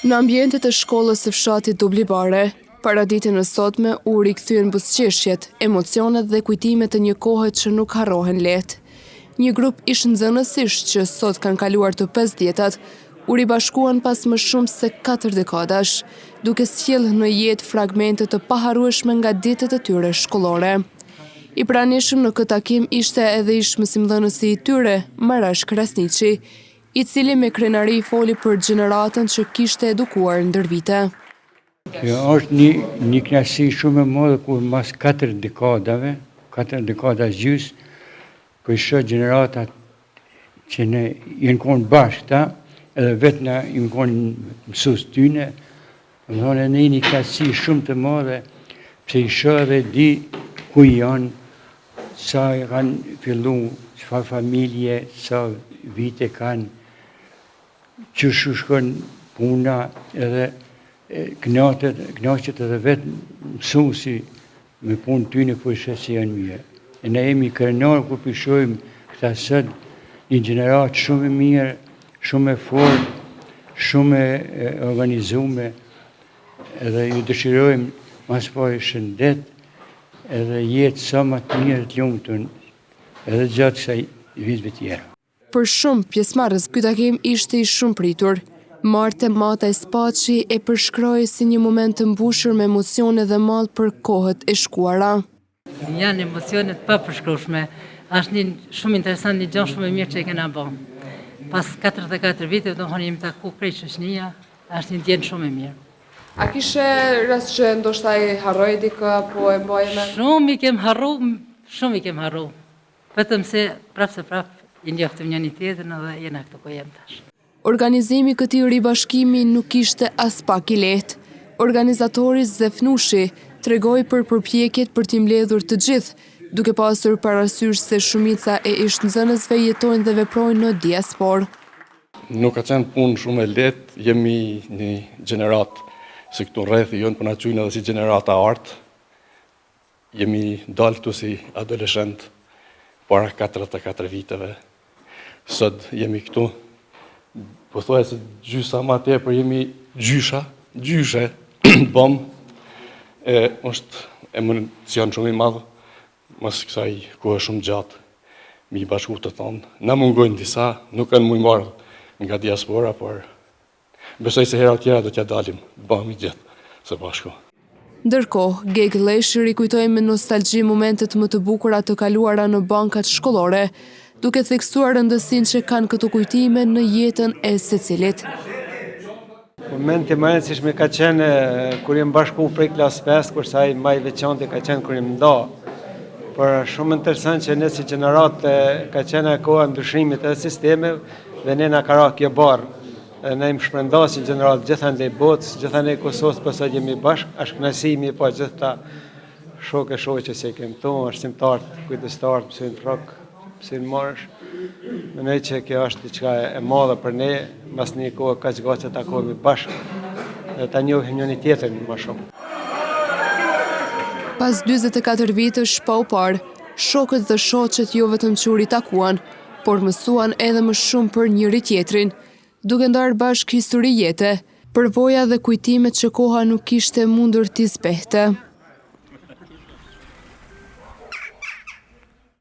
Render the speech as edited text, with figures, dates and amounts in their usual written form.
Në ambientet e shkollës së fshatit Dublibare, para ditën e sotme u rikthyen buzëqeshjet, emocionet dhe kujtimet e një kohe që nuk harrohen lehtë. Një grup ish-nxënësish që sot kanë kaluar të 50-tat, u ribashkuan pas më shumë se 4 dekadash, duke sjellë në jetë fragmente të paharrueshme nga ditët e tyre shkollore. I pranishëm në këtë takim ishte edhe ish mësimdhënësi i tyre, Marash Krasniqi, i cili me krenari foli për gjeneratën që kishte edukuar ndër vite. Kjo është një kënaqësi shumë e madhe kur mas 4 dekada gjys, kur i shoh gjeneratat që ne jenë konë bashkëta, edhe vetë na im konë mësues tyne, më thonë ne një kënaqësi shumë të madhe, pse i shoh dhe di ku janë, sa kanë fillu, çfarë familje, sa vite kanë, që shkon puna edhe kënaqet edhe vetë mësuesi me punë tyne ku ishe si janë mirë. E ne jemi krenar kur pishojmë këta sot një gjenerat shumë e mirë, shumë e fortë, shumë e organizume, edhe ju dëshirojmë mas pari shëndet edhe jetë sa më të mirë të lumtun edhe gjatë kësaj viteve tjera. Për shumë pjesëmarrës, ky takim ishte i shumë pritur. Marte Mataj Spaçi e përshkroi si një moment të mbushur me emocione dhe mall për kohët e shkuara. Janë emocione të papërshkrueshme. Është një shumë interesant, një gjë shumë e mirë që e kena bën. Pas 44 viteve do jemi taku prej shoqënia, është një ndjenjë shumë e mirë. A kishe rast që ndoshta i harroi dikë apo e mbaje mend? Shumë i kem harru. Vetëm se prap i njoftëm njëri tjetrin edhe jena këtu ku jem tash. Organizimi i këtij ribashkimi nuk ishte as pak i lehtë. Organizatori Zef Nushi tregoi për përpjekjet për t'i mbledhur të gjithë, duke pasur parasysh se shumica e ish-nxënësve jetojnë dhe veprojnë në diasporë. Nuk ka qenë punë shumë e lehtë, jemi një gjenerat si këtu rreth, jonë për na quajnë edhe si gjenerata artë. Jemi dalë këtu si adoleshent para 44 viteve. Sot jemi këtu, po thuaj se gjysa ma tepër jemi gjyshe, bom, është emocion shumë i madh, mos kësaj kohë shumë gjatë, mi bashku të thonë. Na mungojnë disa, nuk kanë mujë marrë nga diaspora, por besoj se hera tjera do t'ja dalim, bëhemi gjithë së bashku. Ndërkohë, Geg Leshi rikujtoi me nostalgji momentet më të bukura të kaluara në bankat shkollore, duke theksuar rëndësinë që kanë këto kujtime në jetën e secilit. Momenti më i rëndësishëm ka qenë kur jemi bashku prej klasë 5, kurse ai më i veçantë ka qenë kur jemi nda. Por shumë interesant që ne si gjeneratë ka qenë koha ndryshimit të sistemeve dhe ne na ka ra kjo barë. Ne im shpërndasim gjeneratë gjithandej botës, gjithandej Kosovës, përsa jemi bashkë, është kënaqësimi pa gjithë ta shoqe që se kemi këtu, arsimtarët, kujdestarët, mësuin trok, mësuin marrësh. Mendoj që kjo është diçka e madhe për ne, mas një kohë kaq gati të takohemi bashkë dhe ta njohim njëri tjetrin më shumë. Pas 44 vitësh pa u parë, shokët dhe shoqet jo vetëm që u ritakuan, por mësuan edhe më shumë për njëri tjetrin, duke ndarë bashkë histori jete, përvoja dhe kujtimet që koha nuk ishte mundur t'i zbehte.